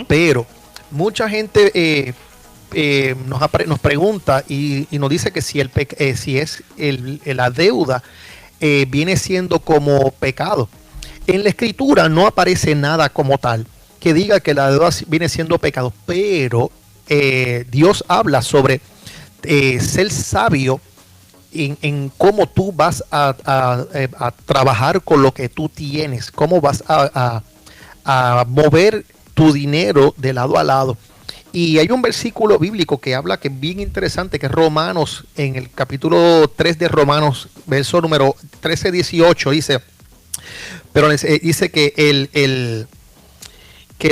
Pero mucha gente nos pregunta y nos dice que si es la deuda viene siendo como pecado. En la escritura no aparece nada como tal que diga que la deuda viene siendo pecado, pero Dios habla sobre ser sabio en cómo tú vas a trabajar con lo que tú tienes, cómo vas a mover tu dinero de lado a lado. Y hay un versículo bíblico que habla, que es bien interesante, que es Romanos, en el capítulo 3 de Romanos, verso número 13-18, dice, pero dice que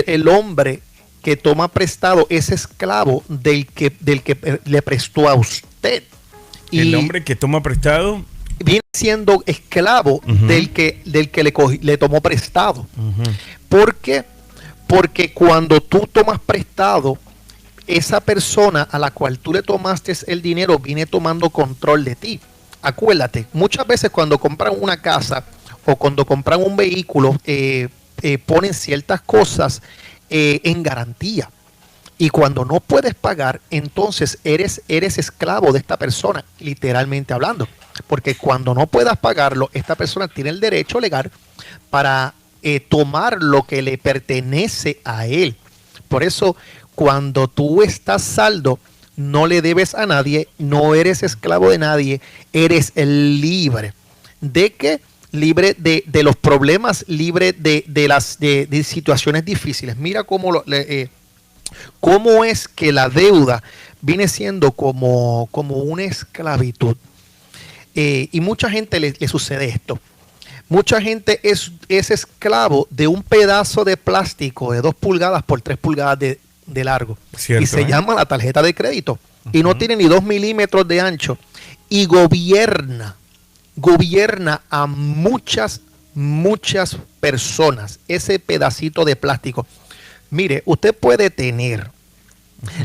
el hombre que toma prestado es esclavo del que le prestó a usted. Y el hombre que toma prestado viene siendo esclavo del que le tomó prestado. ¿Por qué? Porque cuando tú tomas prestado, esa persona a la cual tú le tomaste el dinero viene tomando control de ti. Acuérdate, muchas veces cuando compran una casa o cuando compran un vehículo, ponen ciertas cosas en garantía. Y cuando no puedes pagar, entonces eres esclavo de esta persona, literalmente hablando. Porque cuando no puedas pagarlo, esta persona tiene el derecho legal para tomar lo que le pertenece a él. Por eso, cuando tú estás saldo, no le debes a nadie, no eres esclavo de nadie, eres libre. ¿De qué? Libre de los problemas, libre de situaciones difíciles. Mira cómo es que la deuda viene siendo como una esclavitud. Y mucha gente le sucede esto. Mucha gente es esclavo de un pedazo de plástico de 2 pulgadas por 3 pulgadas de largo. Cierto, y se llama la tarjeta de crédito. Y no tiene ni 2 milímetros de ancho. Y gobierna a muchas personas ese pedacito de plástico. Mire, usted puede tener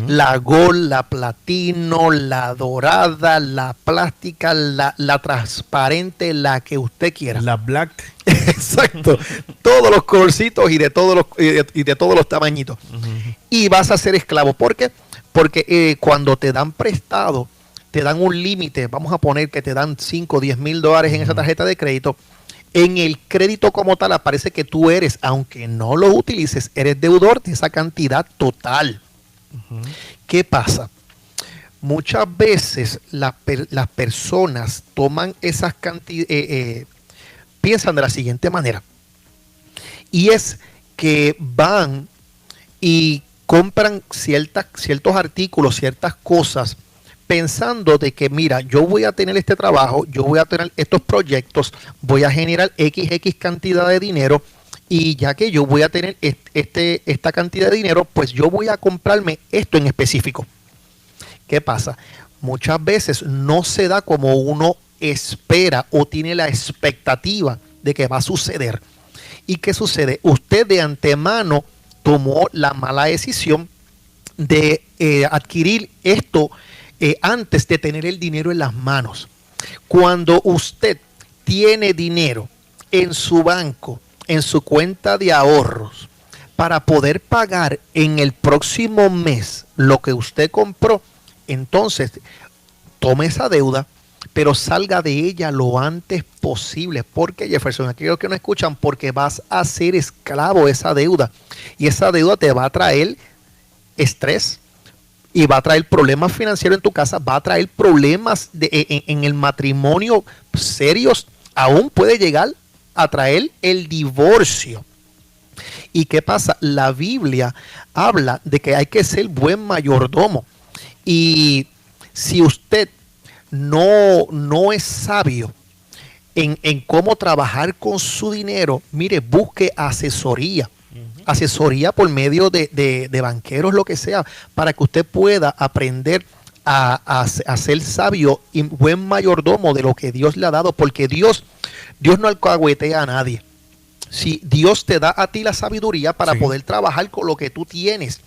la Gold, la Platino, la dorada, la plástica, la transparente, la que usted quiera. La Black. Exacto. Todos los colorcitos y de todos los tamañitos. Y vas a ser esclavo. ¿Por qué? Porque cuando te dan prestado, te dan un límite. Vamos a poner que te dan 5 o 10 mil dólares en esa tarjeta de crédito. En el crédito como tal aparece que tú eres, aunque no lo utilices, eres deudor de esa cantidad total. ¿Qué pasa? Muchas veces las personas toman esas cantidades, piensan de la siguiente manera, y es que van y compran ciertos artículos, ciertas cosas, pensando de que, mira, yo voy a tener este trabajo, yo voy a tener estos proyectos, voy a generar X cantidad de dinero, y ya que yo voy a tener esta cantidad de dinero, pues yo voy a comprarme esto en específico. ¿Qué pasa? Muchas veces no se da como uno espera o tiene la expectativa de que va a suceder. ¿Y qué sucede? Usted de antemano tomó la mala decisión de adquirir esto antes de tener el dinero en las manos. Cuando usted tiene dinero en su banco, en su cuenta de ahorros, para poder pagar en el próximo mes lo que usted compró, entonces tome esa deuda, pero salga de ella lo antes posible. Porque, Jefferson, aquellos que no escuchan, porque vas a ser esclavo de esa deuda, y esa deuda te va a traer estrés, y va a traer problemas financieros en tu casa, va a traer problemas en el matrimonio serios, aún puede llegar a traer el divorcio. ¿Y qué pasa? La Biblia habla de que hay que ser buen mayordomo. Y si usted no es sabio en cómo trabajar con su dinero, mire, busque asesoría. Asesoría por medio de banqueros, lo que sea, para que usted pueda aprender a ser sabio y buen mayordomo de lo que Dios le ha dado, porque Dios no alcahuetea a nadie. Si Dios te da a ti la sabiduría para poder trabajar con lo que tú tienes,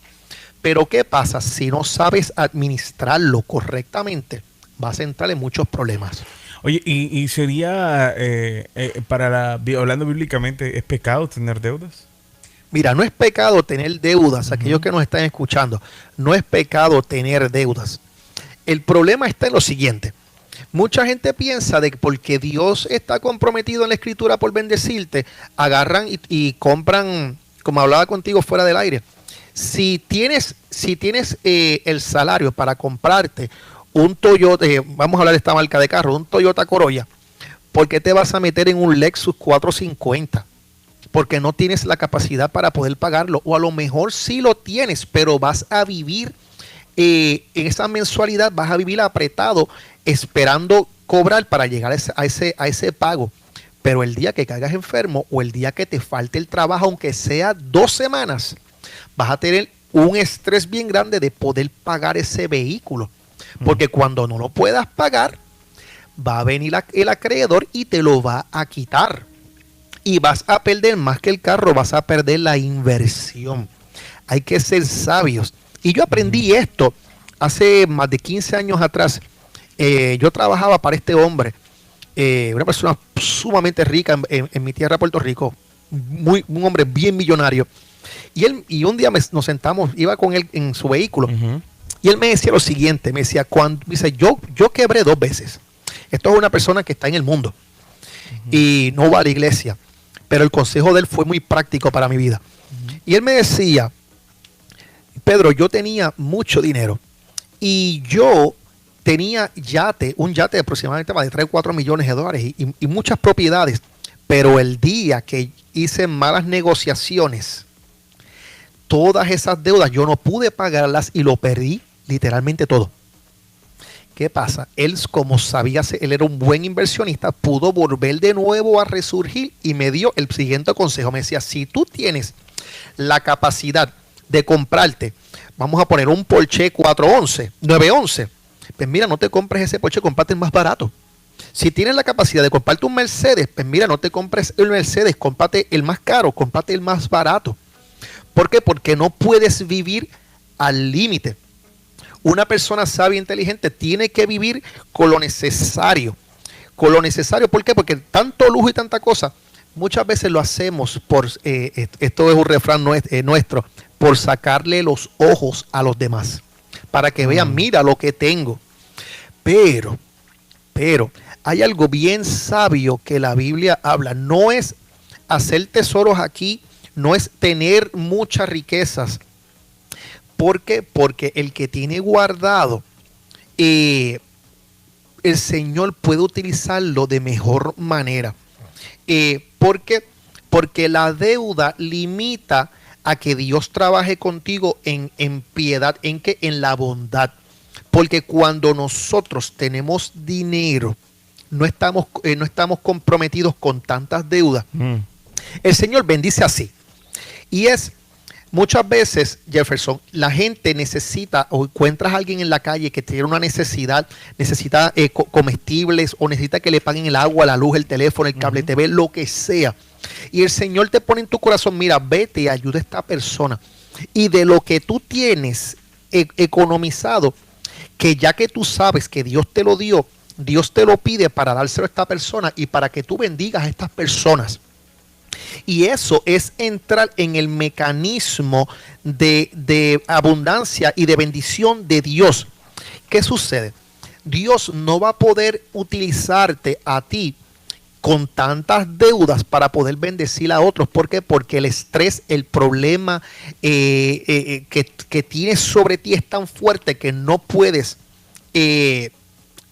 pero ¿qué pasa? Si no sabes administrarlo correctamente, vas a entrar en muchos problemas. Oye, y sería, hablando bíblicamente, ¿es pecado tener deudas? Mira, no es pecado tener deudas, aquellos que nos están escuchando, no es pecado tener deudas. El problema está en lo siguiente. Mucha gente piensa de que porque Dios está comprometido en la Escritura por bendecirte, agarran y compran, como hablaba contigo fuera del aire. Si tienes el salario para comprarte un Toyota, vamos a hablar de esta marca de carro, un Toyota Corolla, ¿por qué te vas a meter en un Lexus 450? Porque no tienes la capacidad para poder pagarlo. O a lo mejor sí lo tienes, pero vas a vivir en esa mensualidad, vas a vivir apretado esperando cobrar para llegar a ese pago. Pero el día que caigas enfermo o el día que te falte el trabajo, aunque sea 2 semanas, vas a tener un estrés bien grande de poder pagar ese vehículo. Porque cuando no lo puedas pagar, va a venir el acreedor y te lo va a quitar. Y vas a perder más que el carro, vas a perder la inversión. Hay que ser sabios. Y yo aprendí esto hace más de 15 años atrás. Yo trabajaba para este hombre, una persona sumamente rica en mi tierra, Puerto Rico. Un hombre bien millonario. Y un día nos sentamos, iba con él en su vehículo. Y él me decía lo siguiente, me decía, yo quebré 2 veces. Esto es una persona que está en el mundo y no va a la iglesia, pero el consejo de él fue muy práctico para mi vida. Y él me decía, Pedro, yo tenía mucho dinero y yo tenía un yate de aproximadamente más de 3 o 4 millones de dólares y muchas propiedades, pero el día que hice malas negociaciones, todas esas deudas yo no pude pagarlas y lo perdí literalmente todo. ¿Qué pasa? Él, como sabía, él era un buen inversionista, pudo volver de nuevo a resurgir y me dio el siguiente consejo. Me decía, si tú tienes la capacidad de comprarte, vamos a poner un Porsche 911, pues mira, no te compres ese Porsche, cómprate el más barato. Si tienes la capacidad de comprarte un Mercedes, pues mira, no te compres el Mercedes, cómprate el más caro, cómprate el más barato. ¿Por qué? Porque no puedes vivir al límite. Una persona sabia e inteligente tiene que vivir con lo necesario. Con lo necesario, ¿por qué? Porque tanto lujo y tanta cosa, muchas veces lo hacemos por, esto es un refrán nuestro, por sacarle los ojos a los demás. Para que vean, mira lo que tengo. Pero, hay algo bien sabio que la Biblia habla. No es hacer tesoros aquí, no es tener muchas riquezas. ¿Por qué? Porque el que tiene guardado, el Señor puede utilizarlo de mejor manera. ¿Por qué? Porque la deuda limita a que Dios trabaje contigo en piedad, en la bondad. Porque cuando nosotros tenemos dinero, no estamos comprometidos con tantas deudas. El Señor bendice así. Y es muchas veces, Jefferson, la gente necesita o encuentras a alguien en la calle que tiene una necesidad, necesita comestibles o necesita que le paguen el agua, la luz, el teléfono, el cable TV, lo que sea. Y el Señor te pone en tu corazón, mira, vete y ayuda a esta persona. Y de lo que tú tienes economizado, que ya que tú sabes que Dios te lo dio, Dios te lo pide para dárselo a esta persona y para que tú bendigas a estas personas. Y eso es entrar en el mecanismo de abundancia y de bendición de Dios. ¿Qué sucede? Dios no va a poder utilizarte a ti con tantas deudas para poder bendecir a otros. ¿Por qué? Porque el estrés, el problema que tienes sobre ti es tan fuerte que no puedes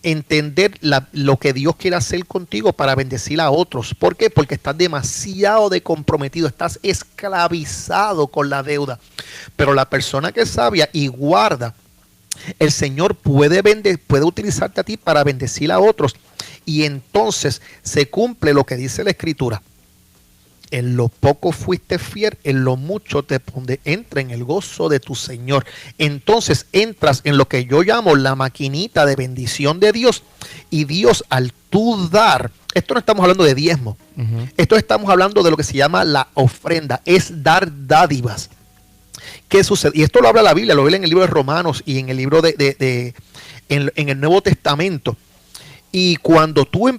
entender lo que Dios quiere hacer contigo para bendecir a otros. ¿Por qué? Porque estás demasiado comprometido, estás esclavizado con la deuda. Pero la persona que es sabia y guarda, el Señor puede utilizarte a ti para bendecir a otros. Y entonces se cumple lo que dice la Escritura. En lo poco fuiste fiel, en lo mucho te pondré. Entra en el gozo de tu Señor. Entonces entras en lo que yo llamo la maquinita de bendición de Dios. Y Dios, al tú dar, esto no estamos hablando de diezmo. Esto estamos hablando de lo que se llama la ofrenda. Es dar dádivas. ¿Qué sucede? Y esto lo habla la Biblia, lo habla en el libro de Romanos y en el libro en el Nuevo Testamento. Y cuando tú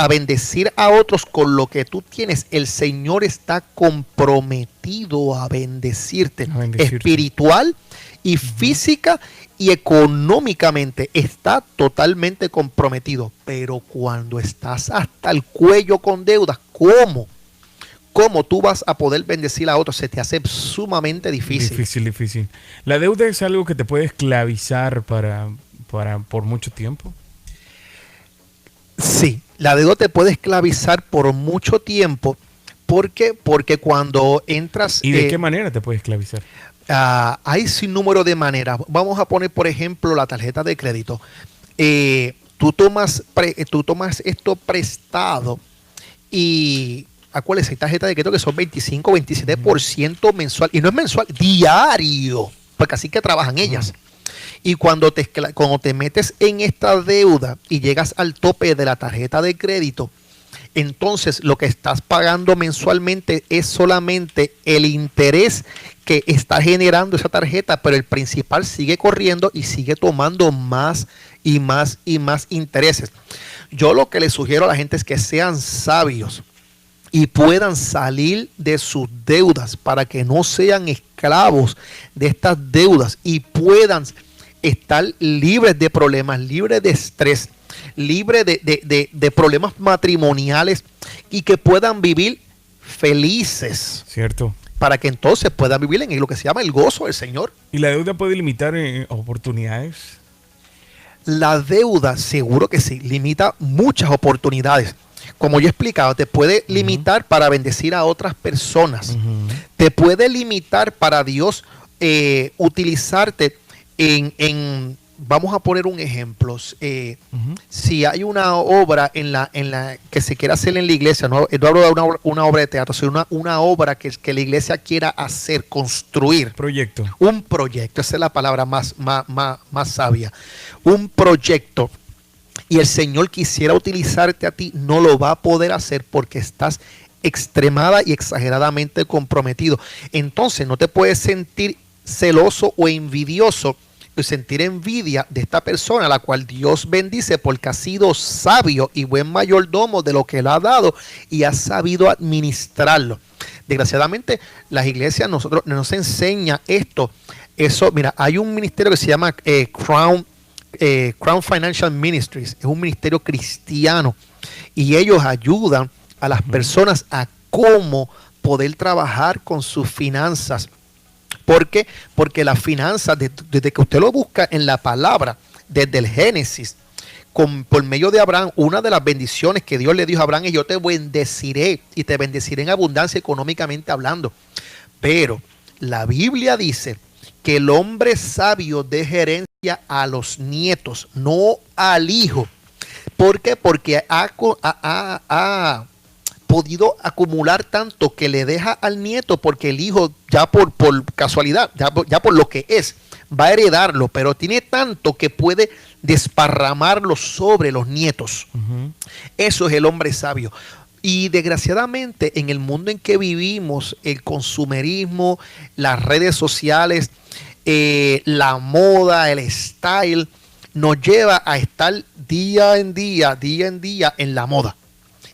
a bendecir a otros con lo que tú tienes, el Señor está comprometido a bendecirte, espiritual y física y económicamente. Está totalmente comprometido. Pero cuando estás hasta el cuello con deudas, ¿cómo tú vas a poder bendecir a otros? Se te hace sumamente difícil. Difícil. La deuda es algo que te puede esclavizar por mucho tiempo. Sí, la deuda te puede esclavizar por mucho tiempo. ¿Por qué? Porque cuando entras... ¿Y de qué manera te puede esclavizar? Hay sin número de maneras. Vamos a poner, por ejemplo, la tarjeta de crédito. Tú tomas esto prestado y... Acuérdense, hay tarjetas de crédito que son 25, 27% mensual. Y no es mensual, diario. Porque así que trabajan ellas. Y cuando te metes en esta deuda y llegas al tope de la tarjeta de crédito, entonces lo que estás pagando mensualmente es solamente el interés que está generando esa tarjeta, pero el principal sigue corriendo y sigue tomando más y más y más intereses. Yo lo que le sugiero a la gente es que sean sabios y puedan salir de sus deudas para que no sean esclavos de estas deudas y puedan estar libres de problemas, libres de estrés, libres de problemas matrimoniales y que puedan vivir felices. Cierto. Para que entonces puedan vivir en lo que se llama el gozo del Señor. ¿Y la deuda puede limitar oportunidades? La deuda, seguro que sí, limita muchas oportunidades. Como yo he explicado, te puede limitar para bendecir a otras personas. Te puede limitar para Dios utilizarte vamos a poner un ejemplo. Si hay una obra en la que se quiera hacer en la iglesia, no hablo de una obra de teatro, sino una obra que la iglesia quiera hacer, construir. Proyecto. Un proyecto, esa es la palabra más sabia. Un proyecto. Y el Señor quisiera utilizarte a ti, no lo va a poder hacer porque estás extremada y exageradamente comprometido. Entonces no te puedes sentir celoso o envidioso, y sentir envidia de esta persona a la cual Dios bendice porque ha sido sabio y buen mayordomo de lo que Él ha dado y ha sabido administrarlo. Desgraciadamente, las iglesias nos enseña esto. Eso, mira, hay un ministerio que se llama Crown Financial Ministries. Es un ministerio cristiano y ellos ayudan a las personas a cómo poder trabajar con sus finanzas. ¿Por qué? Porque las finanzas, desde que usted lo busca en la palabra, desde el Génesis, por medio de Abraham, una de las bendiciones que Dios le dijo a Abraham es: yo te bendeciré y te bendeciré en abundancia económicamente hablando. Pero la Biblia dice que el hombre sabio deja herencia a los nietos, no al hijo. ¿Por qué? Porque ha podido acumular tanto que le deja al nieto, porque el hijo ya por casualidad, ya por lo que es, va a heredarlo, pero tiene tanto que puede desparramarlo sobre los nietos. Eso es el hombre sabio. Y desgraciadamente en el mundo en que vivimos, el consumerismo, las redes sociales, la moda, el style, nos lleva a estar día en día en la moda.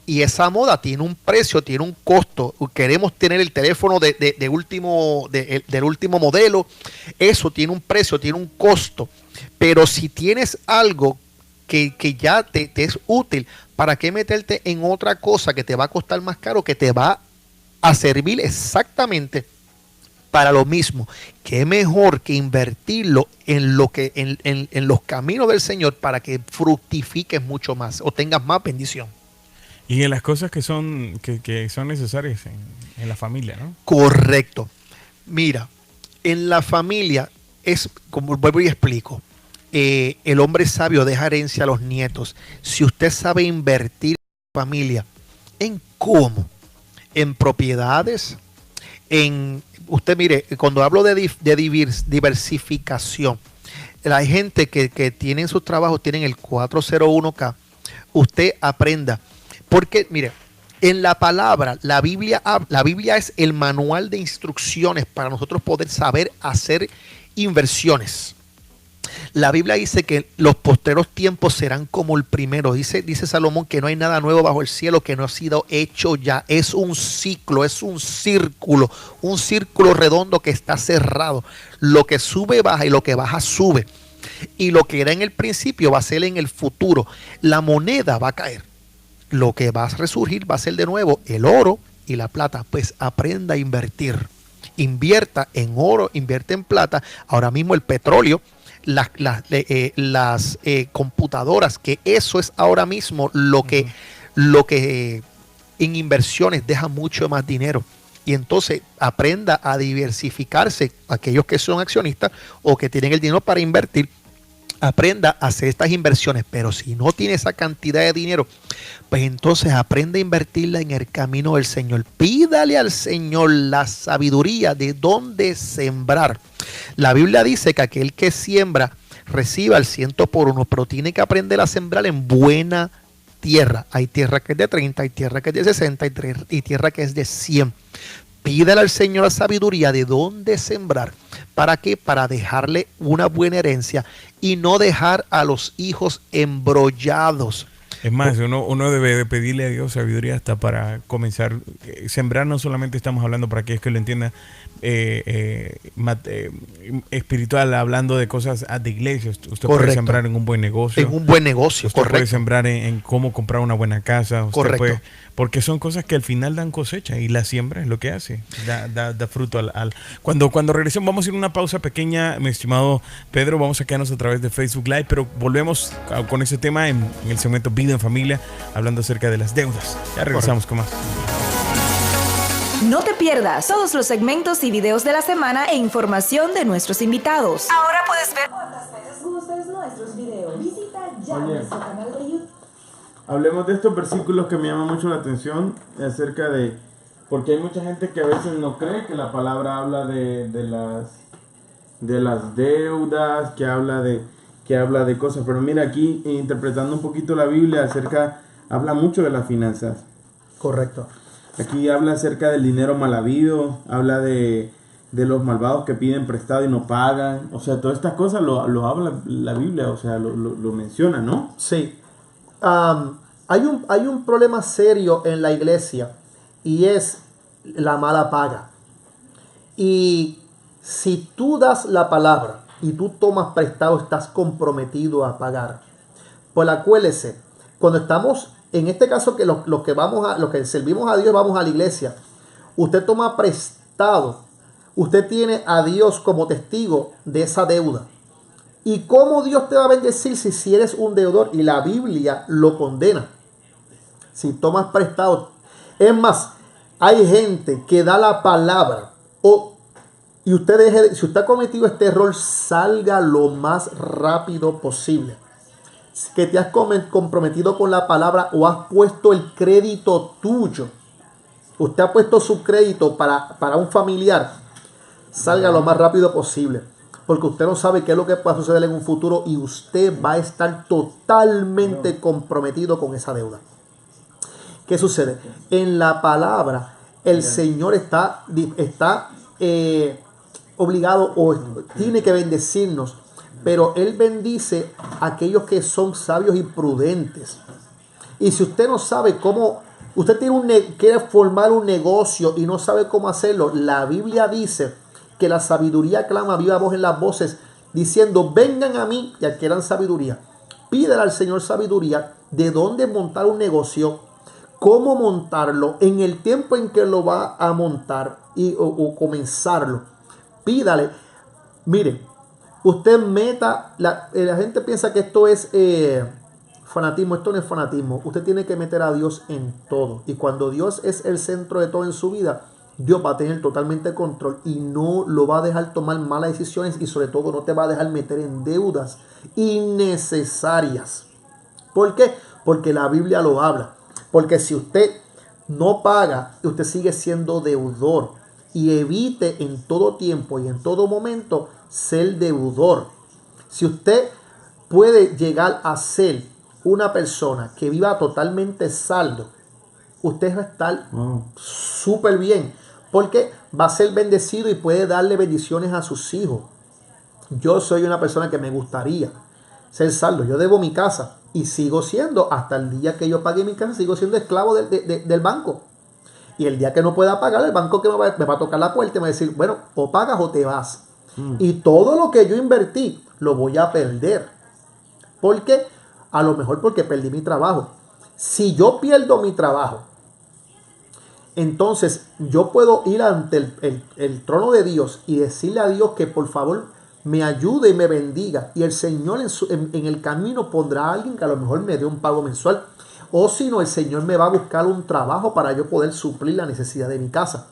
Y esa moda tiene un precio, tiene un costo. Queremos tener el teléfono del último modelo. Eso tiene un precio, tiene un costo. Pero si tienes algo que ya te es útil, ¿para qué meterte en otra cosa que te va a costar más caro, que te va a servir exactamente para lo mismo? Qué mejor que invertirlo en los caminos del Señor para que fructifiques mucho más o tengas más bendición. Y en las cosas que son necesarias en la familia, ¿no? Correcto. Mira, en la familia es, como vuelvo y explico, el hombre sabio deja herencia a los nietos. Si usted sabe invertir en la familia, ¿en cómo? En propiedades, usted mire, cuando hablo de diversificación, la gente que tiene sus trabajos, tienen el 401k, usted aprenda. Porque, mire, en la palabra, la Biblia es el manual de instrucciones para nosotros poder saber hacer inversiones. La Biblia dice que los postreros tiempos serán como el primero. Dice Salomón que no hay nada nuevo bajo el cielo que no ha sido hecho ya. Es un ciclo, es un círculo redondo que está cerrado. Lo que sube baja y lo que baja sube. Y lo que era en el principio va a ser en el futuro. La moneda va a caer. Lo que va a resurgir va a ser de nuevo el oro y la plata. Pues aprenda a invertir. Invierta en oro, invierte en plata. Ahora mismo el petróleo, las computadoras, que eso es ahora mismo lo que en inversiones deja mucho más dinero. Y entonces aprenda a diversificarse. Aquellos que son accionistas o que tienen el dinero para invertir, aprenda a hacer estas inversiones. Pero si no tiene esa cantidad de dinero, pues entonces aprenda a invertirla en el camino del Señor. Pídale al Señor la sabiduría de dónde sembrar. La Biblia dice que aquel que siembra recibe al 100 por 1, pero tiene que aprender a sembrar en buena tierra. Hay tierra que es de 30, hay tierra que es de 60 y tierra que es de 100. Pídale al Señor la sabiduría de dónde sembrar. ¿Para qué? Para dejarle una buena herencia y no dejar a los hijos embrollados. Es más, uno debe de pedirle a Dios sabiduría hasta para comenzar. Sembrar no solamente estamos hablando, para aquellos que lo entiendan, espiritual, hablando de cosas de iglesia. Usted puede sembrar en un buen negocio. En un buen negocio, usted puede sembrar en cómo comprar una buena casa. Usted porque son cosas que al final dan cosecha, y la siembra es lo que hace. Da fruto Cuando regresemos, vamos a ir a una pausa pequeña, mi estimado Pedro. Vamos a quedarnos a través de Facebook Live, pero volvemos con ese tema en el segmento Vida en Familia, hablando acerca de las deudas. Ya regresamos con más. No te pierdas todos los segmentos y videos de la semana e información de nuestros invitados. Ahora puedes ver cuántas veces gustes nuestros videos. Visita ya nuestro canal de YouTube. Hablemos de estos versículos que me llaman mucho la atención acerca de... Porque hay mucha gente que a veces no cree que la palabra habla de las deudas, que habla de cosas. Pero mira, aquí interpretando un poquito la Biblia habla mucho de las finanzas. Correcto. Aquí habla acerca del dinero mal habido, habla de los malvados que piden prestado y no pagan. O sea, todas estas cosas lo habla la Biblia, o sea, lo menciona, ¿no? Sí. Hay un problema serio en la iglesia, y es la mala paga. Y si tú das la palabra y tú tomas prestado, estás comprometido a pagar. Pues acuérdese, cuando estamos, en este caso, que los que servimos a Dios, vamos a la iglesia, usted toma prestado, usted tiene a Dios como testigo de esa deuda. ¿Y cómo Dios te va a bendecir si eres un deudor? Y la Biblia lo condena. Si tomas prestado. Es más, hay gente que da la palabra. Si usted ha cometido este error, salga lo más rápido posible. Que te has comprometido con la palabra o has puesto el crédito tuyo. Usted ha puesto su crédito para un familiar. Salga lo más rápido posible. Porque usted no sabe qué es lo que puede suceder en un futuro y usted va a estar totalmente comprometido con esa deuda. ¿Qué sucede? En la palabra, el Señor está obligado o tiene que bendecirnos, pero Él bendice a aquellos que son sabios y prudentes. Y si usted no sabe cómo, usted quiere formar un negocio y no sabe cómo hacerlo, la Biblia dice que la sabiduría clama a viva voz en las voces, diciendo: vengan a mí y adquieran sabiduría. Pídele al Señor sabiduría de dónde montar un negocio, cómo montarlo, en el tiempo en que lo va a montar o comenzarlo. Pídale. Mire, usted la gente piensa que esto es fanatismo. Esto no es fanatismo. Usted tiene que meter a Dios en todo. Y cuando Dios es el centro de todo en su vida, Dios va a tener totalmente control y no lo va a dejar tomar malas decisiones, y sobre todo no te va a dejar meter en deudas innecesarias. ¿Por qué? Porque la Biblia lo habla. Porque si usted no paga, usted sigue siendo deudor. Y evite en todo tiempo y en todo momento ser deudor. Si usted puede llegar a ser una persona que viva totalmente saldo, usted va a estar súper bien. Porque va a ser bendecido y puede darle bendiciones a sus hijos. Yo soy una persona que me gustaría ser saldo. Yo debo mi casa y sigo siendo, hasta el día que yo pague mi casa, sigo siendo esclavo del banco. Y el día que no pueda pagar, el banco que me va a tocar la puerta y me va a decir, bueno, o pagas o te vas. Y todo lo que yo invertí lo voy a perder. ¿Por qué? A lo mejor porque perdí mi trabajo. Si yo pierdo mi trabajo, entonces yo puedo ir ante el trono de Dios y decirle a Dios que por favor me ayude y me bendiga. Y el Señor en el camino pondrá a alguien que a lo mejor me dé un pago mensual. O si no, el Señor me va a buscar un trabajo para yo poder suplir la necesidad de mi casa.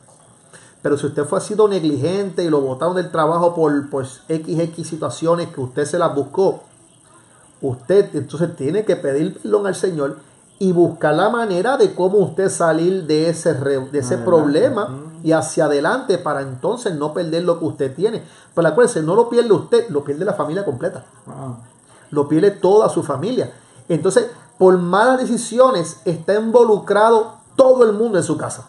Pero si usted ha sido negligente y lo botaron del trabajo por XX situaciones que usted se las buscó, usted entonces tiene que pedir perdón al Señor y buscar la manera de cómo usted salir de ese problema y hacia adelante para entonces no perder lo que usted tiene. Pero acuérdense, no lo pierde usted, lo pierde la familia completa. Lo pierde toda su familia. Entonces, por malas decisiones está involucrado todo el mundo en su casa.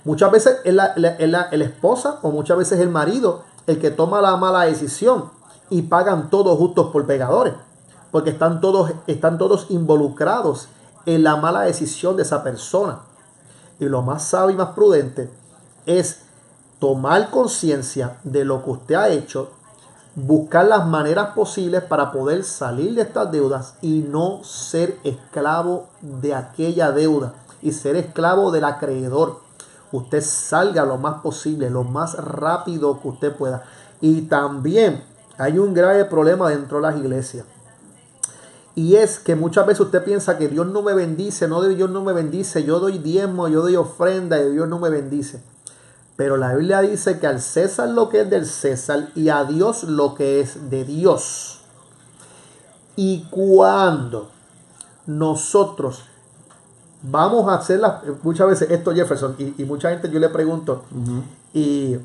Muchas veces es la esposa o muchas veces el marido el que toma la mala decisión y pagan todos justos por pecadores. Porque están todos involucrados en la mala decisión de esa persona. Y lo más sabio y más prudente es tomar conciencia de lo que usted ha hecho, buscar las maneras posibles para poder salir de estas deudas y no ser esclavo de aquella deuda y ser esclavo del acreedor. Usted salga lo más posible, lo más rápido que usted pueda. Y también hay un grave problema dentro de las iglesias. Y es que muchas veces usted piensa que Dios no me bendice, Dios no me bendice, yo doy diezmo, yo doy ofrenda y Dios no me bendice. Pero la Biblia dice que al César lo que es del César y a Dios lo que es de Dios. Y cuando nosotros vamos a hacer muchas veces esto, Jefferson, y mucha gente yo le pregunto, y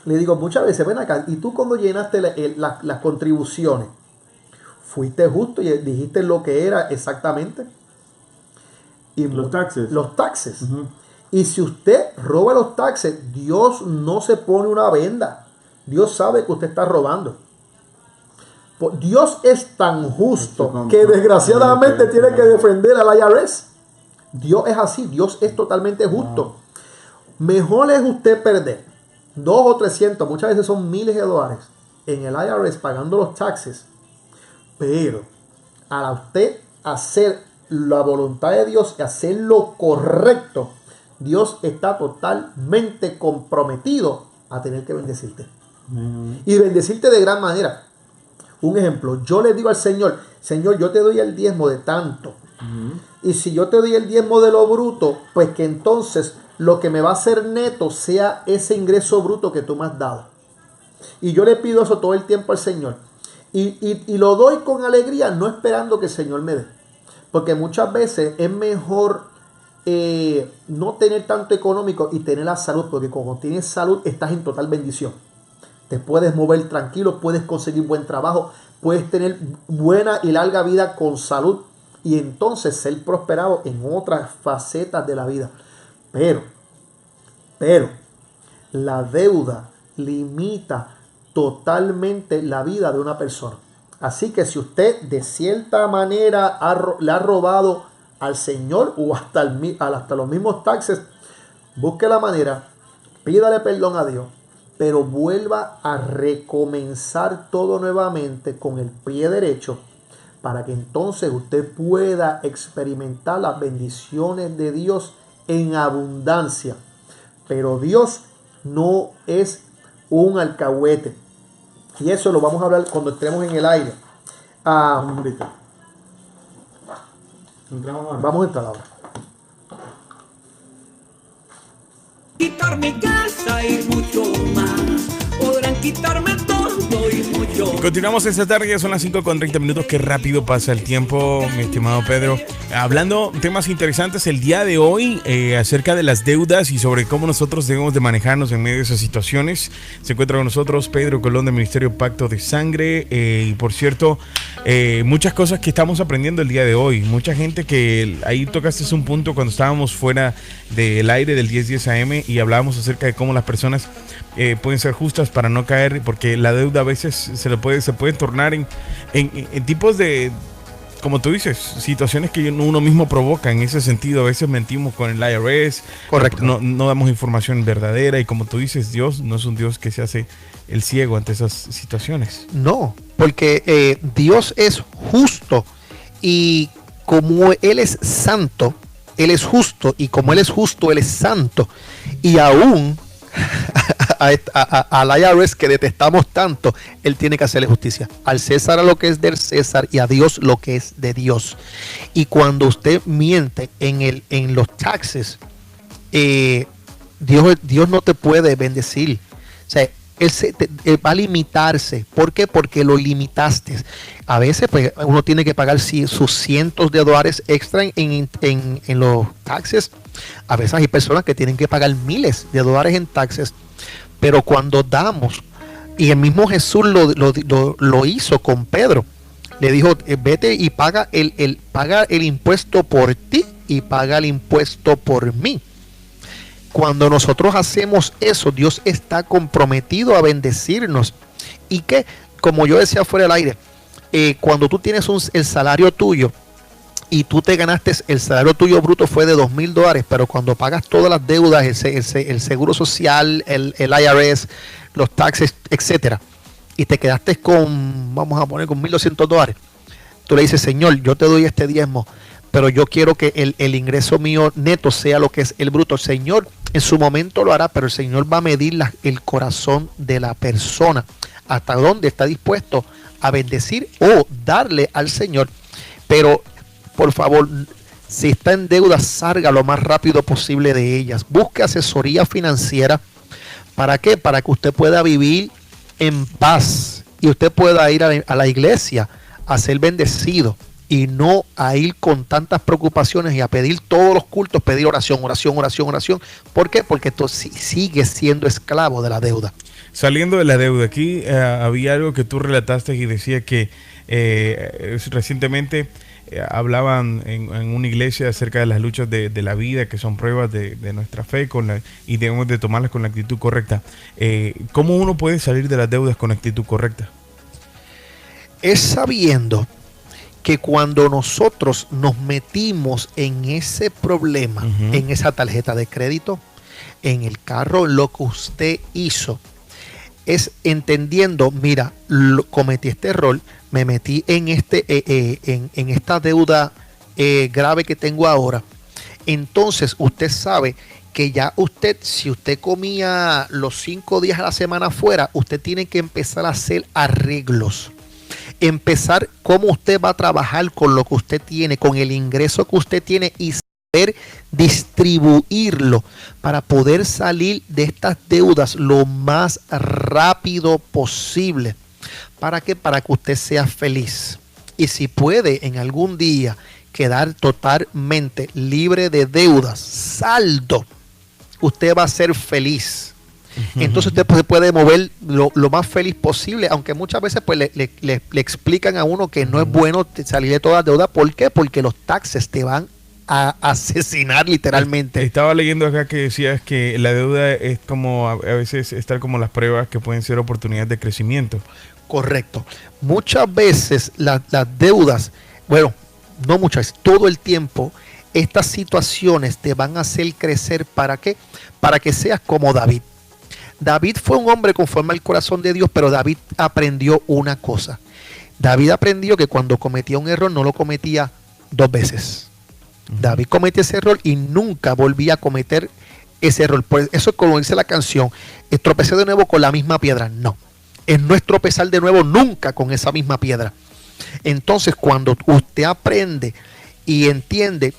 le digo muchas veces, ven acá, ¿y tú cuando llenaste las contribuciones? ¿Fuiste justo y dijiste lo que era exactamente? Y los taxes. Los taxes. Y si usted roba los taxes, Dios no se pone una venda. Dios sabe que usted está robando. Dios es tan justo que desgraciadamente tiene que defender al IRS. Dios es así. Dios es totalmente justo. Mejor es usted perder 200 o 300, muchas veces son miles de dólares en el IRS pagando los taxes. Pero a usted hacer la voluntad de Dios y hacer lo correcto, Dios está totalmente comprometido a tener que bendecirte. Y bendecirte de gran manera. Un ejemplo, yo le digo al Señor, Señor, yo te doy el diezmo de tanto. Y si yo te doy el diezmo de lo bruto, pues que entonces lo que me va a hacer neto sea ese ingreso bruto que tú me has dado. Y yo le pido eso todo el tiempo al Señor. Y lo doy con alegría, no esperando que el Señor me dé. Porque muchas veces es mejor no tener tanto económico y tener la salud. Porque cuando tienes salud estás en total bendición. Te puedes mover tranquilo, puedes conseguir buen trabajo, puedes tener buena y larga vida con salud. Y entonces ser prosperado en otras facetas de la vida. Pero la deuda limita totalmente la vida de una persona. Así que si usted de cierta manera le ha robado al Señor o hasta los mismos taxes, busque la manera, pídale perdón a Dios, pero vuelva a recomenzar todo nuevamente con el pie derecho para que entonces usted pueda experimentar las bendiciones de Dios en abundancia. Pero Dios no es un alcahuete. Y eso lo vamos a hablar cuando entremos en el aire. Vamos a entrar ahora. Quitar mi casa y mucho más. Podrán quitarme todo y mucho Continuamos esta tarde, ya son las 5:30. Qué rápido pasa el tiempo, mi estimado Pedro. Hablando temas interesantes el día de hoy acerca de las deudas y sobre cómo nosotros debemos de manejarnos en medio de esas situaciones. Se encuentra con nosotros Pedro Colón del Ministerio Pacto de Sangre. Y por cierto, muchas cosas que estamos aprendiendo el día de hoy. Mucha gente que ahí tocaste un punto cuando estábamos fuera del aire del 10:10 AM y hablábamos acerca de cómo las personas pueden ser justas para no caer, porque la deuda a veces se puede tornar en tipos de, como tú dices, situaciones que uno mismo provoca. En ese sentido, a veces mentimos con el IRS. Correcto. No damos información verdadera, y como tú dices, Dios no es un Dios que se hace el ciego ante esas situaciones. No, porque Dios es justo, y como Él es santo, Él es justo, y como Él es justo, Él es santo. Y aún al IRS, que detestamos tanto, Él tiene que hacerle justicia. Al César a lo que es del César, y a Dios lo que es de Dios. Y cuando usted miente en los taxes, Dios no te puede bendecir. O sea, Él va a limitarse. ¿Por qué? Porque lo limitaste. A veces pues, uno tiene que pagar sus cientos de dólares extra en los taxes. A veces hay personas que tienen que pagar miles de dólares en taxes. Pero cuando damos, y el mismo Jesús lo hizo con Pedro, le dijo, vete y paga el impuesto por ti y paga el impuesto por mí. Cuando nosotros hacemos eso, Dios está comprometido a bendecirnos. Y que, como yo decía fuera del aire, cuando tú tienes el salario tuyo, y tú te ganaste, el salario tuyo bruto fue de $2,000, pero cuando pagas todas las deudas, el seguro social, el IRS, los taxes, etcétera, y te quedaste con, vamos a poner, con $1,200, tú le dices, Señor, yo te doy este diezmo, pero yo quiero que el ingreso mío neto sea lo que es el bruto. El Señor en su momento lo hará, pero el Señor va a medir el corazón de la persona, hasta dónde está dispuesto a bendecir o darle al Señor. Pero por favor, si está en deuda, salga lo más rápido posible de ellas. Busque asesoría financiera. ¿Para qué? Para que usted pueda vivir en paz y usted pueda ir a la iglesia a ser bendecido, y no a ir con tantas preocupaciones y a pedir todos los cultos, pedir oración. ¿Por qué? Porque tú sigues siendo esclavo de la deuda. Saliendo de la deuda, aquí había algo que tú relataste y decía que recientemente hablaban en una iglesia acerca de las luchas de la vida, que son pruebas de nuestra fe, y debemos de tomarlas con la actitud correcta. ¿Cómo uno puede salir de las deudas con actitud correcta? Es sabiendo que cuando nosotros nos metimos en ese problema, en esa tarjeta de crédito, en el carro, lo que usted hizo es entendiendo, mira, cometí este error, me metí en esta deuda grave que tengo ahora. Entonces usted sabe que ya usted, si usted comía los 5 días a la semana afuera, usted tiene que empezar a hacer arreglos. Empezar cómo usted va a trabajar con lo que usted tiene, con el ingreso que usted tiene, y saber distribuirlo para poder salir de estas deudas lo más rápido posible. ¿Para qué? Para que usted sea feliz. Y si puede en algún día quedar totalmente libre de deudas, saldo, usted va a ser feliz. Entonces usted se puede mover lo más feliz posible, aunque muchas veces pues le explican a uno que no es bueno salir de toda deuda. ¿Por qué? Porque los taxes te van a asesinar literalmente. Estaba leyendo acá que decías que la deuda es como, a veces estar como las pruebas que pueden ser oportunidades de crecimiento. Correcto. Muchas veces las deudas, bueno, no muchas, todo el tiempo, estas situaciones te van a hacer crecer. ¿Para qué? Para que seas como David. David fue un hombre conforme al corazón de Dios, pero David aprendió una cosa. David aprendió que cuando cometía un error no lo cometía 2 veces. David cometió ese error y nunca volvía a cometer ese error. Por eso es como dice la canción, tropecé de nuevo con la misma piedra. No, es no es tropezar de nuevo nunca con esa misma piedra. Entonces, cuando usted aprende y entiende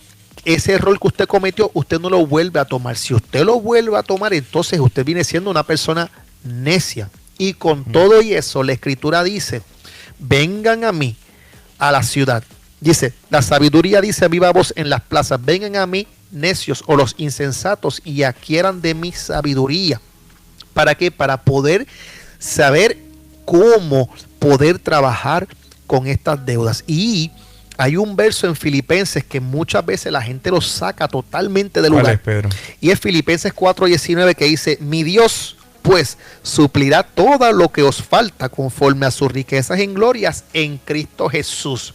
ese error que usted cometió, usted no lo vuelve a tomar. Si usted lo vuelve a tomar, entonces usted viene siendo una persona necia. Y con todo y eso, la Escritura dice, vengan a mí, a la ciudad. Dice, la sabiduría dice a viva voz en las plazas, vengan a mí, necios o los insensatos, y adquieran de mi sabiduría. ¿Para qué? Para poder saber cómo poder trabajar con estas deudas. Y hay un verso en Filipenses que muchas veces la gente lo saca totalmente del lugar. ¿Cuál es, Pedro? Y es Filipenses 4:19 que dice, mi Dios pues suplirá todo lo que os falta conforme a sus riquezas en glorias en Cristo Jesús.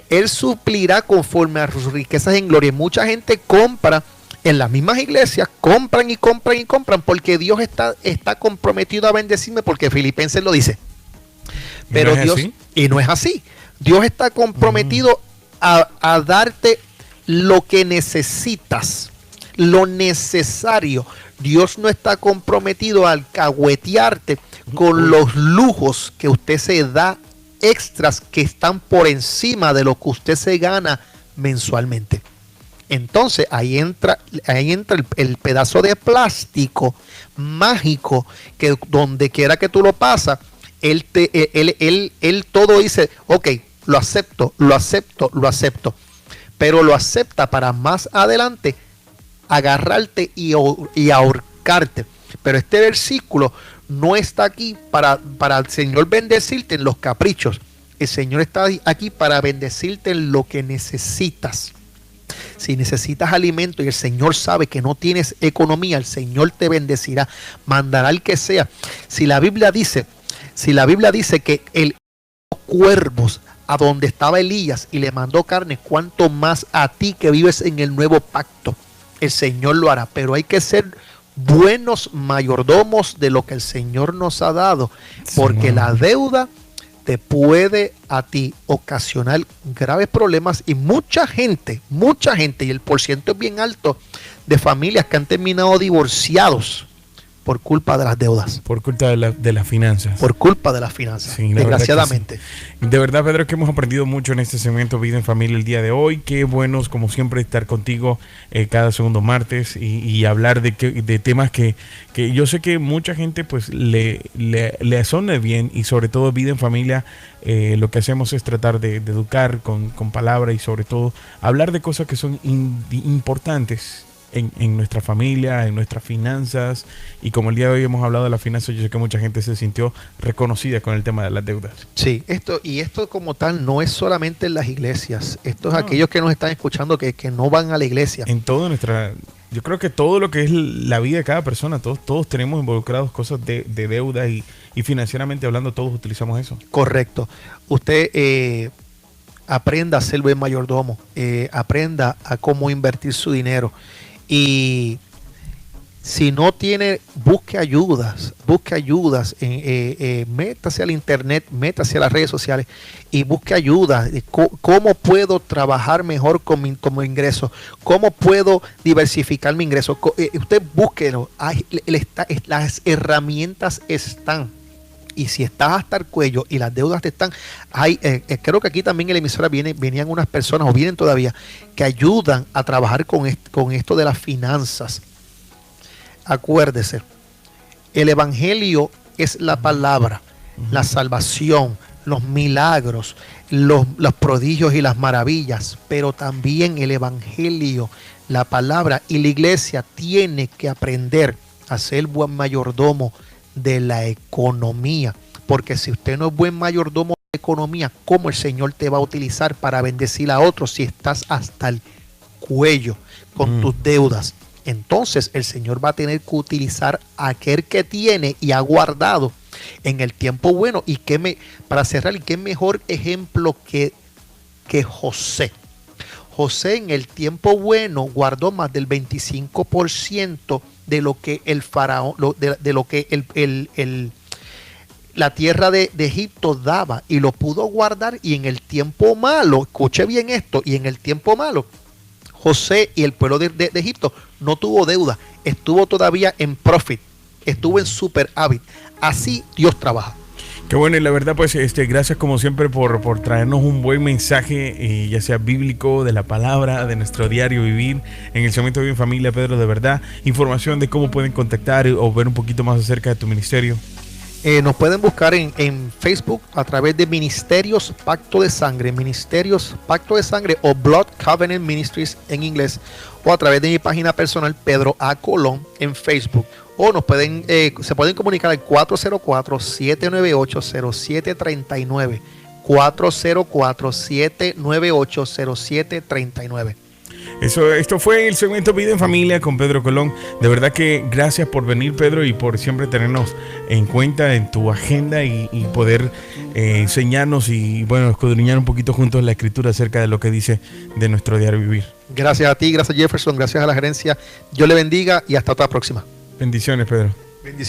Él suplirá conforme a sus riquezas en gloria. Mucha gente compra en las mismas iglesias, compran y compran y compran porque Dios está comprometido a bendecirme, porque Filipenses lo dice. Pero ¿No es Dios, así? y no es así. Dios está comprometido a darte lo que necesitas, lo necesario. Dios no está comprometido a alcahuetearte con los lujos que usted se da extras que están por encima de lo que usted se gana mensualmente. Entonces ahí entra el pedazo de plástico mágico que donde quiera que tú lo pasas, él todo dice, ok, lo acepto, pero lo acepta para más adelante agarrarte y ahorcarte. Pero este versículo no está aquí para el Señor bendecirte en los caprichos. El Señor está aquí para bendecirte en lo que necesitas. Si necesitas alimento y el Señor sabe que no tienes economía, el Señor te bendecirá, mandará el que sea. Si la Biblia dice que los cuervos a donde estaba Elías y le mandó carne, cuánto más a ti que vives en el nuevo pacto, el Señor lo hará. Pero hay que ser buenos mayordomos de lo que el Señor nos ha dado, porque la deuda te puede a ti ocasionar graves problemas, y mucha gente, y el porciento es bien alto, de familias que han terminado divorciados por culpa de las deudas. Por culpa de las finanzas. Por culpa de las finanzas, Sí, desgraciadamente. Sí. De verdad, Pedro, que hemos aprendido mucho en este segmento Vida en Familia el día de hoy. Qué buenos, como siempre, estar contigo cada segundo martes y hablar de temas que yo sé que mucha gente pues le suena bien, y sobre todo Vida en Familia, lo que hacemos es tratar de educar con palabra, y sobre todo hablar de cosas que son importantes en nuestra familia, en nuestras finanzas. Y como el día de hoy hemos hablado de las finanzas, yo sé que mucha gente se sintió reconocida con el tema de las deudas. Sí, esto como tal no es solamente en las iglesias. Esto es aquellos que nos están escuchando que no van a la iglesia. En toda yo creo que todo lo que es la vida de cada persona, todos tenemos involucrados cosas de deuda, y financieramente hablando todos utilizamos eso. Correcto. Usted aprenda a ser buen mayordomo, aprenda a cómo invertir su dinero. Y si no tiene, busque ayudas, métase al internet, métase a las redes sociales y busque ayuda. ¿Cómo puedo trabajar mejor con mi ingreso? ¿Cómo puedo diversificar mi ingreso? Usted búsquelo, las herramientas están. Y si estás hasta el cuello y las deudas te están, creo que aquí también en la emisora venían unas personas, o vienen todavía, que ayudan a trabajar con esto de las finanzas. Acuérdese, el evangelio es la palabra, la salvación, los milagros, los prodigios y las maravillas, pero también el evangelio, la palabra, y la iglesia tiene que aprender a ser buen mayordomo de la economía, porque si usted no es buen mayordomo de economía, ¿cómo el Señor te va a utilizar para bendecir a otros si estás hasta el cuello con tus deudas? Entonces el Señor va a tener que utilizar a aquel que tiene y ha guardado en el tiempo bueno. Y para cerrar, ¿y qué mejor ejemplo que José? José en el tiempo bueno guardó más del 25% de lo que el faraón, de lo que la tierra de Egipto daba, y lo pudo guardar. Y en el tiempo malo, escuche bien esto, y en el tiempo malo, José y el pueblo de Egipto no tuvo deuda, estuvo todavía en profit, estuvo en superávit. Así Dios trabaja. Qué bueno, y la verdad pues gracias como siempre por traernos un buen mensaje, ya sea bíblico, de la palabra, de nuestro diario vivir en el segmento Vive en Familia, Pedro. De verdad, información de cómo pueden contactar o ver un poquito más acerca de tu ministerio. Nos pueden buscar en Facebook a través de Ministerios Pacto de Sangre, Ministerios Pacto de Sangre o Blood Covenant Ministries en inglés, o a través de mi página personal Pedro A. Colón en Facebook. O se pueden comunicar al 404-798-0739. 404-798-0739. Esto fue el segmento Vida en Familia con Pedro Colón. De verdad que gracias por venir, Pedro, y por siempre tenernos en cuenta en tu agenda y poder enseñarnos y bueno, escudriñar un poquito juntos la escritura acerca de lo que dice de nuestro diario vivir. Gracias a ti, gracias Jefferson, gracias a la gerencia. Dios le bendiga y hasta otra próxima. Bendiciones, Pedro. Bendiciones.